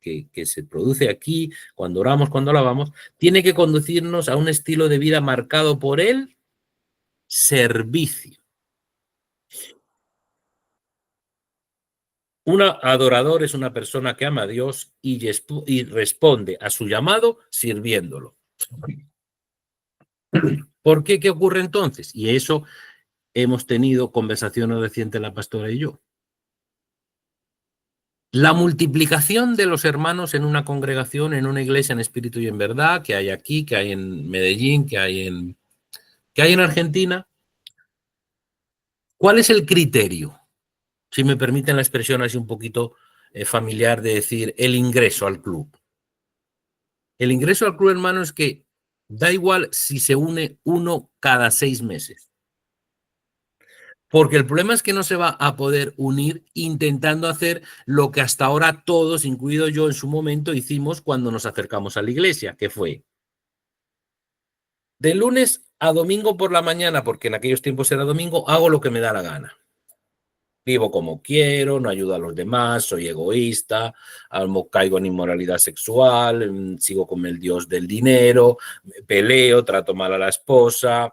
que se produce aquí, cuando oramos, cuando alabamos, tiene que conducirnos a un estilo de vida marcado por el servicio. Un adorador es una persona que ama a Dios y responde a su llamado sirviéndolo. ¿Por qué? ¿Qué ocurre entonces? Y eso hemos tenido conversaciones recientes la pastora y yo. La multiplicación de los hermanos en una congregación, en una iglesia en espíritu y en verdad, que hay aquí, que hay en Medellín, que hay en Argentina. ¿Cuál es el criterio? Si me permiten la expresión así un poquito familiar de decir el ingreso al club. El ingreso al club, hermano, es que da igual si se une uno cada 6 meses. Porque el problema es que no se va a poder unir intentando hacer lo que hasta ahora todos, incluido yo en su momento, hicimos cuando nos acercamos a la iglesia, que fue de lunes a domingo por la mañana, porque en aquellos tiempos era domingo, hago lo que me da la gana. Vivo como quiero, no ayudo a los demás, soy egoísta, caigo en inmoralidad sexual, sigo con el dios del dinero, peleo, trato mal a la esposa,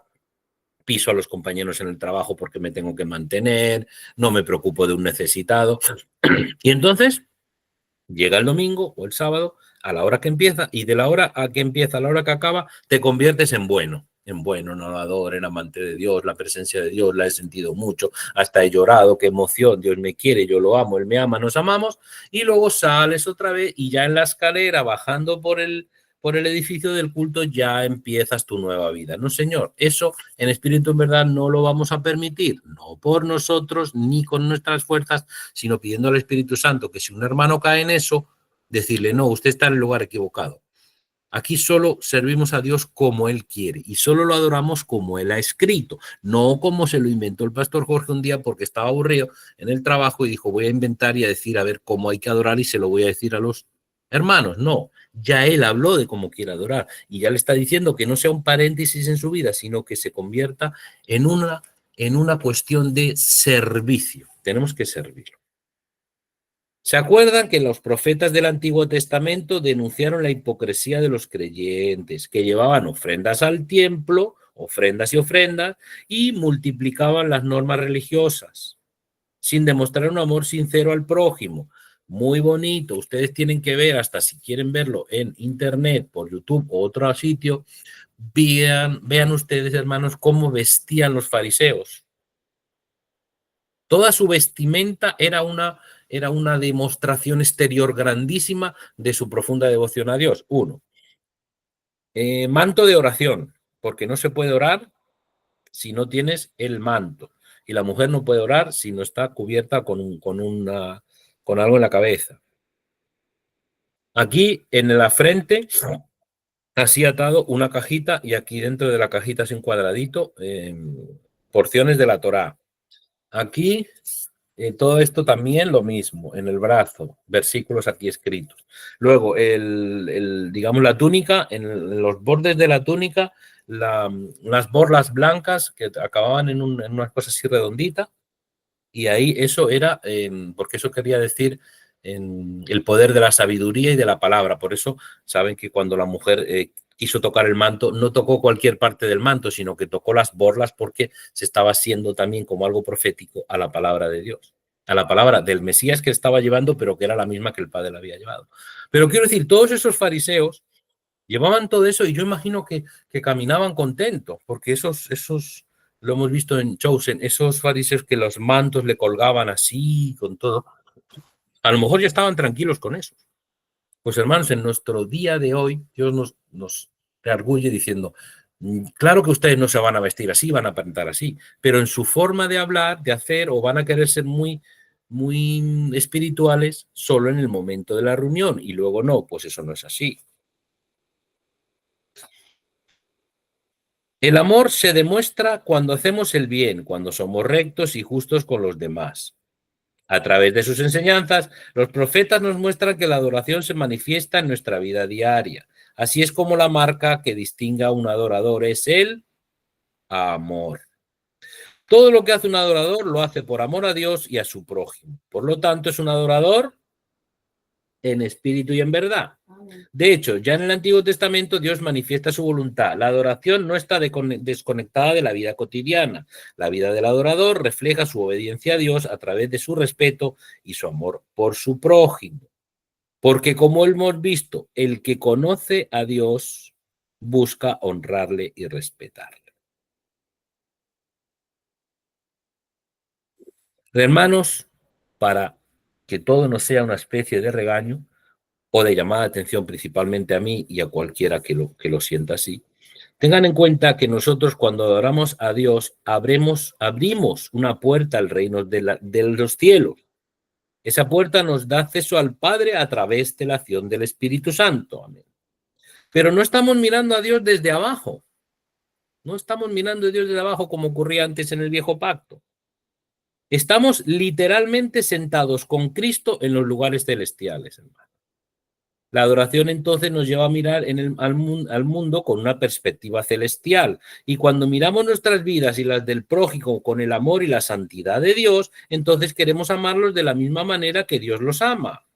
piso a los compañeros en el trabajo porque me tengo que mantener, no me preocupo de un necesitado. Y entonces llega el domingo o el sábado a la hora que empieza y de la hora a que empieza a la hora que acaba te conviertes en bueno, nadador, en amante de Dios, la presencia de Dios la he sentido mucho, hasta he llorado, qué emoción, Dios me quiere, yo lo amo, Él me ama, nos amamos, y luego sales otra vez y ya en la escalera bajando por el edificio del culto ya empiezas tu nueva vida. No, señor, eso en espíritu en verdad no lo vamos a permitir, no por nosotros ni con nuestras fuerzas, sino pidiendo al Espíritu Santo que si un hermano cae en eso, decirle, no, usted está en el lugar equivocado. Aquí solo servimos a Dios como Él quiere y solo lo adoramos como Él ha escrito, no como se lo inventó el pastor Jorge un día porque estaba aburrido en el trabajo y dijo, voy a inventar y a decir a ver cómo hay que adorar y se lo voy a decir a los hermanos. No, ya Él habló de cómo quiere adorar y ya le está diciendo que no sea un paréntesis en su vida, sino que se convierta en una cuestión de servicio. Tenemos que servirlo. ¿Se acuerdan que los profetas del Antiguo Testamento denunciaron la hipocresía de los creyentes, que llevaban ofrendas al templo, ofrendas y ofrendas, y multiplicaban las normas religiosas, sin demostrar un amor sincero al prójimo? Muy bonito, ustedes tienen que ver, hasta si quieren verlo en internet, por YouTube o otro sitio, vean ustedes, hermanos, cómo vestían los fariseos. Toda su vestimenta era una demostración exterior grandísima de su profunda devoción a Dios. Uno, manto de oración, porque no se puede orar si no tienes el manto. Y la mujer no puede orar si no está cubierta con algo en la cabeza. Aquí en la frente, así atado una cajita y aquí dentro de la cajita así un cuadradito, porciones de la Torá. Aquí todo esto también lo mismo, en el brazo, versículos aquí escritos. Luego, digamos, la túnica, en los bordes de la túnica, las borlas blancas que acababan en unas cosas así redonditas, y ahí eso era, porque eso quería decir el poder de la sabiduría y de la palabra. Por eso saben que cuando la mujer quiso tocar el manto, no tocó cualquier parte del manto, sino que tocó las borlas porque se estaba haciendo también como algo profético a la palabra de Dios, a la palabra del Mesías que estaba llevando, pero que era la misma que el Padre le había llevado. Pero quiero decir, todos esos fariseos llevaban todo eso y yo imagino que caminaban contentos, porque esos, lo hemos visto en Chosen, esos fariseos que los mantos le colgaban así, con todo, a lo mejor ya estaban tranquilos con eso. Pues hermanos, en nuestro día de hoy, Dios nos reargulle diciendo, claro que ustedes no se van a vestir así, van a aparentar así, pero en su forma de hablar, de hacer, o van a querer ser muy, muy espirituales solo en el momento de la reunión y luego no, pues eso no es así. El amor se demuestra cuando hacemos el bien, cuando somos rectos y justos con los demás. A través de sus enseñanzas, los profetas nos muestran que la adoración se manifiesta en nuestra vida diaria. Así es como la marca que distingue a un adorador es el amor. Todo lo que hace un adorador lo hace por amor a Dios y a su prójimo. Por lo tanto, es un adorador en espíritu y en verdad. De hecho, ya en el Antiguo Testamento Dios manifiesta su voluntad. La adoración no está desconectada de la vida cotidiana. La vida del adorador refleja su obediencia a Dios a través de su respeto y su amor por su prójimo. Porque como hemos visto, el que conoce a Dios busca honrarle y respetarle. Hermanos, para que todo no sea una especie de regaño, o de llamada de atención principalmente a mí y a cualquiera que lo sienta así. Tengan en cuenta que nosotros cuando adoramos a Dios abrimos una puerta al reino de los cielos. Esa puerta nos da acceso al Padre a través de la acción del Espíritu Santo. Amén. Pero no estamos mirando a Dios desde abajo. No estamos mirando a Dios desde abajo como ocurría antes en el viejo pacto. Estamos literalmente sentados con Cristo en los lugares celestiales, hermano. La adoración entonces nos lleva a mirar al mundo con una perspectiva celestial. Y cuando miramos nuestras vidas y las del prójimo con el amor y la santidad de Dios, entonces queremos amarlos de la misma manera que Dios los ama.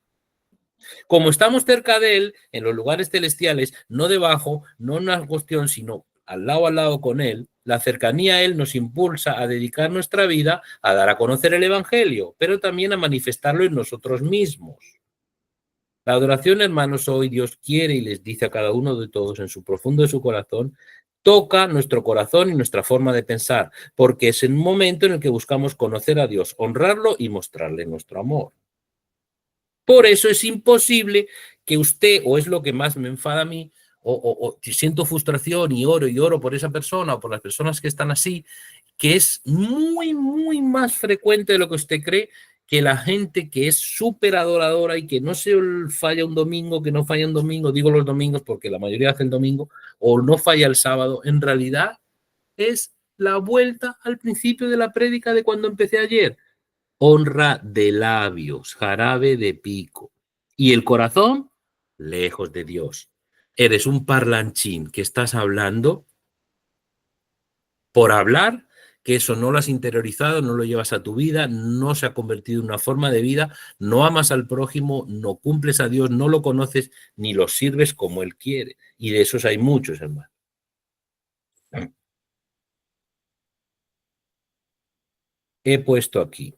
Como estamos cerca de Él, en los lugares celestiales, no debajo, no en una cuestión, sino al lado con Él, la cercanía a Él nos impulsa a dedicar nuestra vida a dar a conocer el Evangelio, pero también a manifestarlo en nosotros mismos. La adoración, hermanos, hoy Dios quiere y les dice a cada uno de todos en su profundo de su corazón, toca nuestro corazón y nuestra forma de pensar, porque es el momento en el que buscamos conocer a Dios, honrarlo y mostrarle nuestro amor. Por eso es imposible que usted, o es lo que más me enfada a mí, o siento frustración y oro por esa persona o por las personas que están así, que es muy, muy más frecuente de lo que usted cree, que la gente que es súper adoradora y que no se falla un domingo, que no falla un domingo, digo los domingos porque la mayoría hace el domingo, o no falla el sábado, en realidad es la vuelta al principio de la prédica de cuando empecé ayer. Honra de labios, jarabe de pico. Y el corazón, lejos de Dios. Eres un parlanchín que estás hablando por hablar, que eso no lo has interiorizado, no lo llevas a tu vida, no se ha convertido en una forma de vida, no amas al prójimo, no cumples a Dios, no lo conoces, ni lo sirves como Él quiere. Y de esos hay muchos, hermano. He puesto aquí.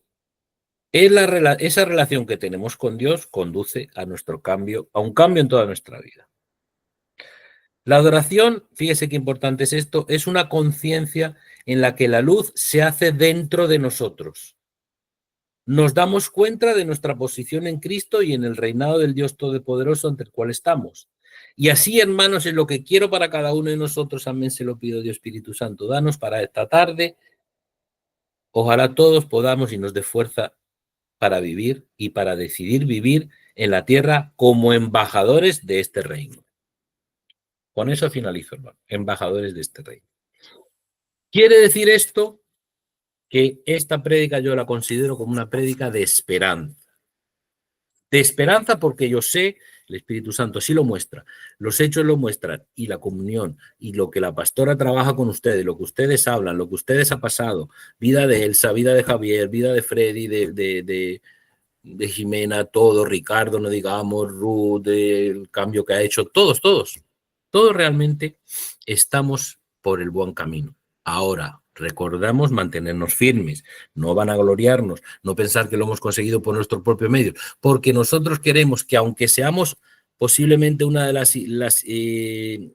Esa relación que tenemos con Dios conduce a nuestro cambio, a un cambio en toda nuestra vida. La adoración, fíjese qué importante es esto, es una conciencia en la que la luz se hace dentro de nosotros. Nos damos cuenta de nuestra posición en Cristo y en el reinado del Dios Todopoderoso ante el cual estamos. Y así, hermanos, es lo que quiero para cada uno de nosotros. Amén, se lo pido, Dios Espíritu Santo. Danos para esta tarde. Ojalá todos podamos y nos dé fuerza para vivir y para decidir vivir en la tierra como embajadores de este reino. Con eso finalizo, hermano. Embajadores de este reino. Quiere decir esto que esta prédica yo la considero como una prédica de esperanza. De esperanza porque yo sé, el Espíritu Santo así lo muestra, los hechos lo muestran y la comunión y lo que la pastora trabaja con ustedes, lo que ustedes hablan, lo que ustedes ha pasado, vida de Elsa, vida de Javier, vida de Freddy, de Jimena, todo, Ricardo, no digamos, Ruth, el cambio que ha hecho, todos realmente estamos por el buen camino. Ahora, recordamos mantenernos firmes, no van a gloriarnos, no pensar que lo hemos conseguido por nuestro propio medio, porque nosotros queremos que aunque seamos posiblemente una de las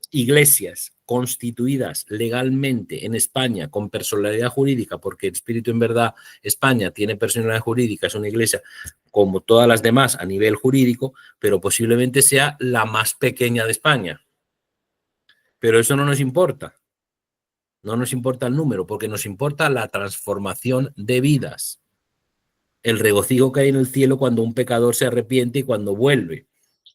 iglesias constituidas legalmente en España con personalidad jurídica, porque el Espíritu en verdad España tiene personalidad jurídica, es una iglesia como todas las demás a nivel jurídico, pero posiblemente sea la más pequeña de España. Pero eso no nos importa. No nos importa el número, porque nos importa la transformación de vidas. El regocijo que hay en el cielo cuando un pecador se arrepiente y cuando vuelve.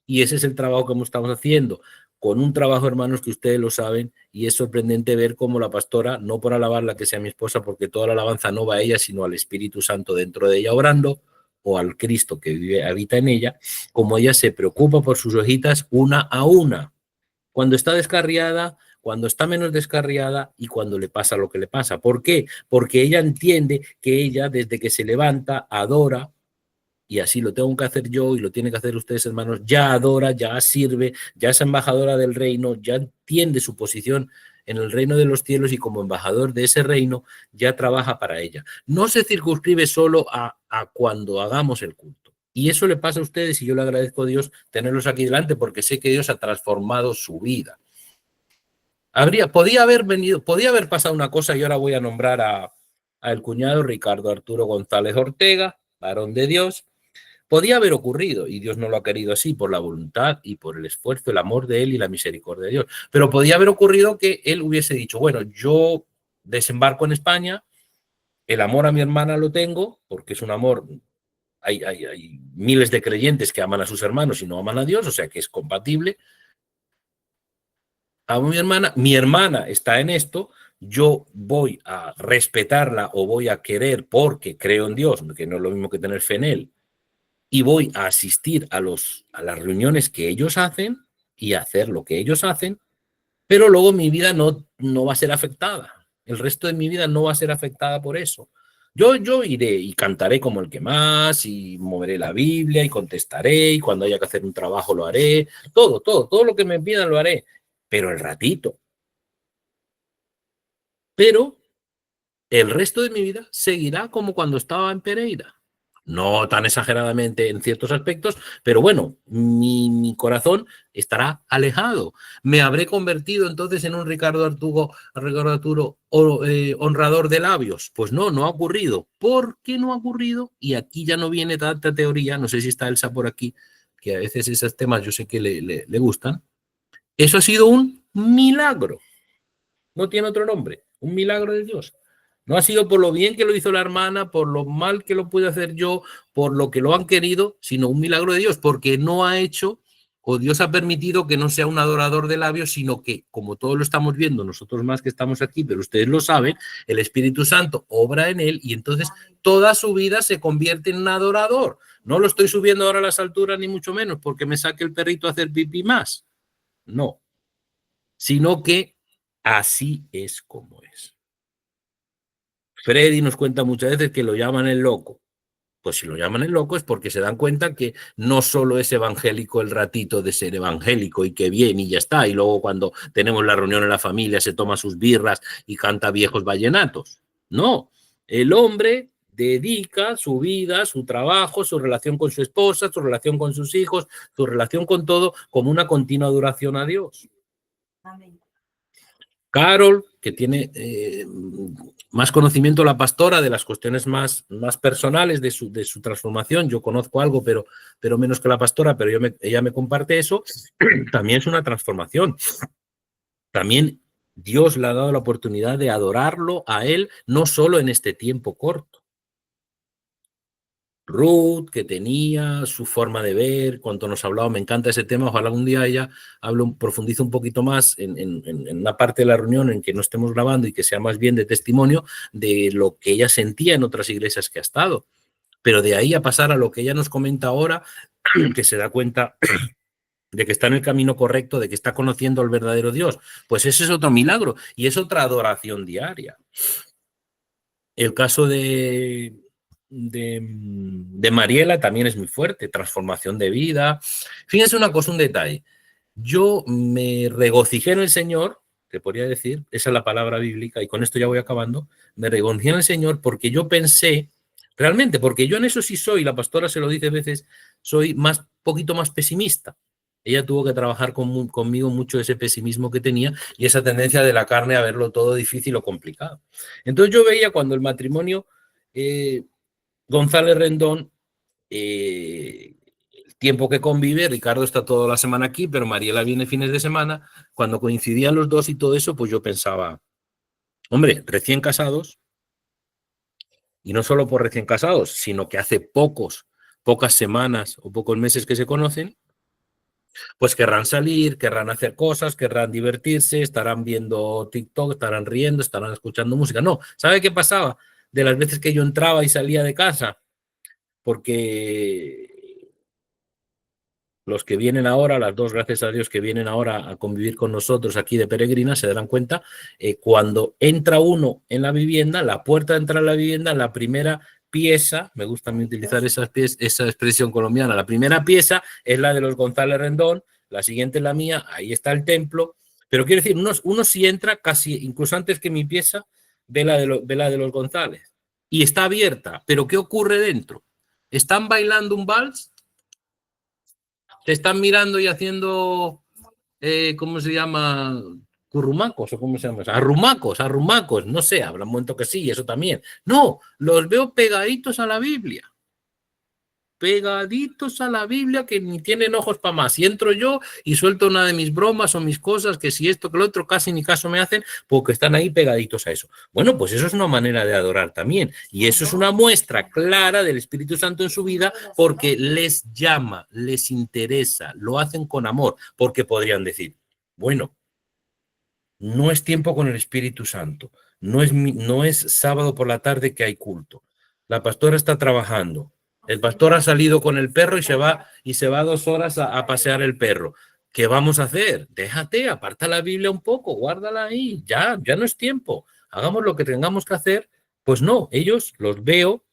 Y ese es el trabajo que estamos haciendo. Con un trabajo, hermanos, que ustedes lo saben, y es sorprendente ver cómo la pastora, no por alabarla que sea mi esposa, porque toda la alabanza no va a ella, sino al Espíritu Santo dentro de ella obrando, o al Cristo que habita en ella, como ella se preocupa por sus ovejitas una a una, cuando está descarriada, cuando está menos descarriada y cuando le pasa lo que le pasa. ¿Por qué? Porque ella entiende que ella, desde que se levanta, adora, y así lo tengo que hacer yo y lo tienen que hacer ustedes, hermanos, ya adora, ya sirve, ya es embajadora del reino, ya entiende su posición en el reino de los cielos y como embajador de ese reino ya trabaja para ella. No se circunscribe solo a cuando hagamos el culto. Y eso le pasa a ustedes y yo le agradezco a Dios tenerlos aquí delante porque sé que Dios ha transformado su vida. Podía haber pasado una cosa y ahora voy a nombrar a el cuñado Ricardo Arturo González Ortega, varón de Dios. Podía haber ocurrido, y Dios no lo ha querido así, por la voluntad y por el esfuerzo, el amor de él y la misericordia de Dios. Pero podía haber ocurrido que él hubiese dicho, bueno, yo desembarco en España, el amor a mi hermana lo tengo, porque es un amor, hay miles de creyentes que aman a sus hermanos y no aman a Dios, o sea que es compatible. Amo a mi hermana está en esto, yo voy a respetarla o voy a querer porque creo en Dios, que no es lo mismo que tener fe en él, y voy a asistir a las reuniones que ellos hacen y a hacer lo que ellos hacen, pero luego mi vida no va a ser afectada. El resto de mi vida no va a ser afectada por eso. Yo iré y cantaré como el que más, y moveré la Biblia y contestaré, y cuando haya que hacer un trabajo lo haré, todo lo que me pidan lo haré, pero el ratito. Pero el resto de mi vida seguirá como cuando estaba en Pereira. No tan exageradamente en ciertos aspectos, pero bueno, mi corazón estará alejado. ¿Me habré convertido entonces en un Ricardo Arturo honrador de labios? Pues no ha ocurrido. ¿Por qué no ha ocurrido? Y aquí ya no viene tanta teoría, no sé si está Elsa por aquí, que a veces esos temas yo sé que le gustan. Eso ha sido un milagro. No tiene otro nombre, un milagro de Dios. No ha sido por lo bien que lo hizo la hermana, por lo mal que lo pude hacer yo, por lo que lo han querido, sino un milagro de Dios, porque no ha hecho o Dios ha permitido que no sea un adorador de labios, sino que, como todos lo estamos viendo, nosotros más que estamos aquí, pero ustedes lo saben, el Espíritu Santo obra en él y entonces toda su vida se convierte en un adorador. No lo estoy subiendo ahora a las alturas, ni mucho menos, porque me saque el perrito a hacer pipí más. No, sino que así es como es. Freddy nos cuenta muchas veces que lo llaman el loco. Pues si lo llaman el loco es porque se dan cuenta que no solo es evangélico el ratito de ser evangélico y que bien y ya está, y luego cuando tenemos la reunión en la familia se toma sus birras y canta viejos vallenatos. No, el hombre dedica su vida, su trabajo, su relación con su esposa, su relación con sus hijos, su relación con todo como una continua adoración a Dios. Amén. Carol, que tiene más conocimiento, la pastora, de las cuestiones más personales de su transformación. Yo conozco algo, pero menos que la pastora, pero ella me comparte eso. También es una transformación. También Dios le ha dado la oportunidad de adorarlo a él, no solo en este tiempo corto. Ruth, que tenía su forma de ver, cuando nos hablaba, me encanta ese tema, ojalá un día ella profundice un poquito más en una parte de la reunión en que no estemos grabando y que sea más bien de testimonio de lo que ella sentía en otras iglesias que ha estado. Pero de ahí a pasar a lo que ella nos comenta ahora, que se da cuenta de que está en el camino correcto, de que está conociendo al verdadero Dios, pues ese es otro milagro y es otra adoración diaria. El caso de Mariela también es muy fuerte, transformación de vida. Fíjense una cosa, un detalle. Yo me regocijé en el Señor, te podría decir, esa es la palabra bíblica, y con esto ya voy acabando, me regocijé en el Señor porque yo pensé, realmente, porque yo en eso sí soy, la pastora se lo dice a veces, soy poquito más pesimista. Ella tuvo que trabajar conmigo mucho ese pesimismo que tenía y esa tendencia de la carne a verlo todo difícil o complicado. Entonces yo veía cuando el matrimonio González Rendón, el tiempo que convive, Ricardo está toda la semana aquí, pero Mariela viene fines de semana, cuando coincidían los dos y todo eso, pues yo pensaba, hombre, recién casados, y no solo por recién casados, sino que hace pocas semanas o pocos meses que se conocen, pues querrán salir, querrán hacer cosas, querrán divertirse, estarán viendo TikTok, estarán riendo, estarán escuchando música. No, ¿sabe qué pasaba? De las veces que yo entraba y salía de casa, porque los que vienen ahora, las dos, gracias a Dios, que vienen ahora a convivir con nosotros aquí de peregrina, se darán cuenta, cuando entra uno en la vivienda, la puerta de entrar a la vivienda, la primera pieza, me gusta a mí utilizar esa expresión colombiana, la primera pieza es la de los González Rendón, la siguiente es la mía, ahí está el templo, pero quiero decir, uno si entra casi, incluso antes que mi pieza, ve la de los González, y está abierta, pero ¿qué ocurre dentro? ¿Están bailando un vals? ¿Te están mirando y haciendo, ¿cómo se llama? Currumacos o cómo se llama? Arrumacos, no sé, habrá un momento que sí, eso también. No, los veo pegaditos a la Biblia. Pegaditos a la Biblia que ni tienen ojos para más. Y entro yo y suelto una de mis bromas o mis cosas, que si esto, que lo otro, casi ni caso me hacen, porque están ahí pegaditos a eso. Bueno, pues eso es una manera de adorar también. Y eso es una muestra clara del Espíritu Santo en su vida, porque les llama, les interesa, lo hacen con amor, porque podrían decir, bueno, no es tiempo con el Espíritu Santo, no es sábado por la tarde que hay culto. La pastora está trabajando. El pastor ha salido con el perro y se va 2 horas a pasear el perro. ¿Qué vamos a hacer? Déjate, aparta la Biblia un poco, guárdala ahí. Ya no es tiempo. Hagamos lo que tengamos que hacer. Pues no, ellos los veo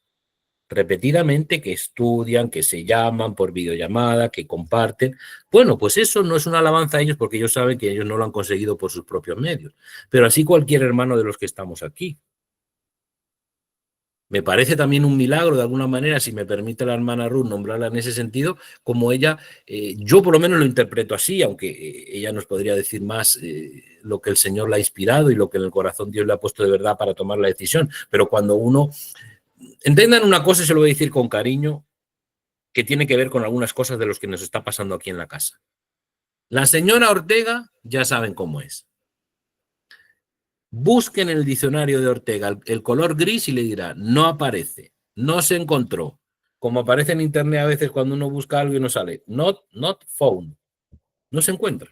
repetidamente que estudian, que se llaman por videollamada, que comparten. Bueno, pues eso no es una alabanza a ellos porque ellos saben que ellos no lo han conseguido por sus propios medios. Pero así cualquier hermano de los que estamos aquí. Me parece también un milagro, de alguna manera, si me permite la hermana Ruth nombrarla en ese sentido, como ella, yo por lo menos lo interpreto así, aunque ella nos podría decir más lo que el Señor la ha inspirado y lo que en el corazón Dios le ha puesto de verdad para tomar la decisión. Pero cuando uno... Entendan una cosa, y se lo voy a decir con cariño, que tiene que ver con algunas cosas de los que nos está pasando aquí en la casa. La señora Ortega, ya saben cómo es. Busquen en el diccionario de Ortega el color gris y le dirá, no aparece, no se encontró. Como aparece en internet a veces cuando uno busca algo y no sale, not found, no se encuentra.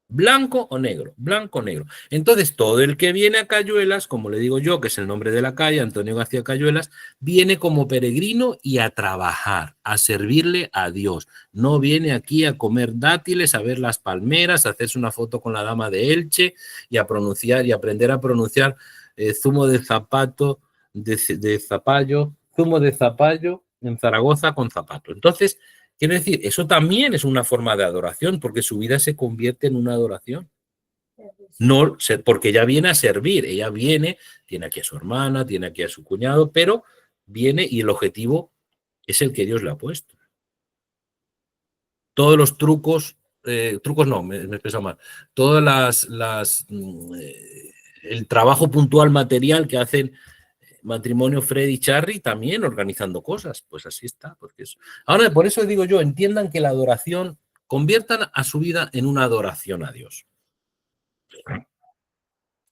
Blanco o negro, blanco o negro. Entonces, todo el que viene a Cayuelas, como le digo yo, que es el nombre de la calle, Antonio García Cayuelas, viene como peregrino y a trabajar, a servirle a Dios. No viene aquí a comer dátiles, a ver las palmeras, a hacerse una foto con la dama de Elche y a pronunciar y aprender a pronunciar zumo de zapato, de zapallo, zumo de zapallo en Zaragoza con zapato. Entonces, quiero decir, eso también es una forma de adoración, porque su vida se convierte en una adoración. No, porque ella viene a servir, ella viene, tiene aquí a su hermana, tiene aquí a su cuñado, pero viene y el objetivo es el que Dios le ha puesto. Todos los trucos no, me he expresado mal, todas el trabajo puntual material que hacen Matrimonio Fred y Charry también organizando cosas, pues así está. Porque eso. Ahora, por eso digo yo, entiendan que la adoración, conviertan a su vida en una adoración a Dios.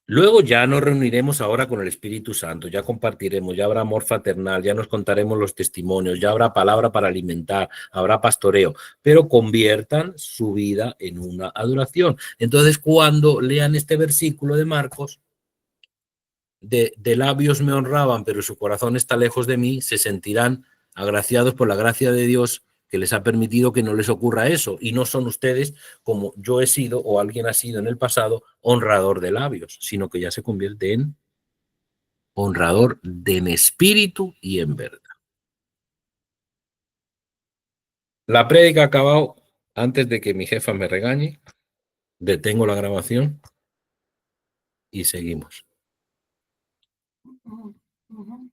Luego ya nos reuniremos ahora con el Espíritu Santo, ya compartiremos, ya habrá amor fraternal, ya nos contaremos los testimonios, ya habrá palabra para alimentar, habrá pastoreo, pero conviertan su vida en una adoración. Entonces, cuando lean este versículo de Marcos, de labios me honraban, pero su corazón está lejos de mí, se sentirán agraciados por la gracia de Dios que les ha permitido que no les ocurra eso. Y no son ustedes, como yo he sido o alguien ha sido en el pasado, honrador de labios, sino que ya se convierte en honrador en espíritu y en verdad. La prédica ha acabado antes de que mi jefa me regañe. Detengo la grabación y seguimos. Ujú.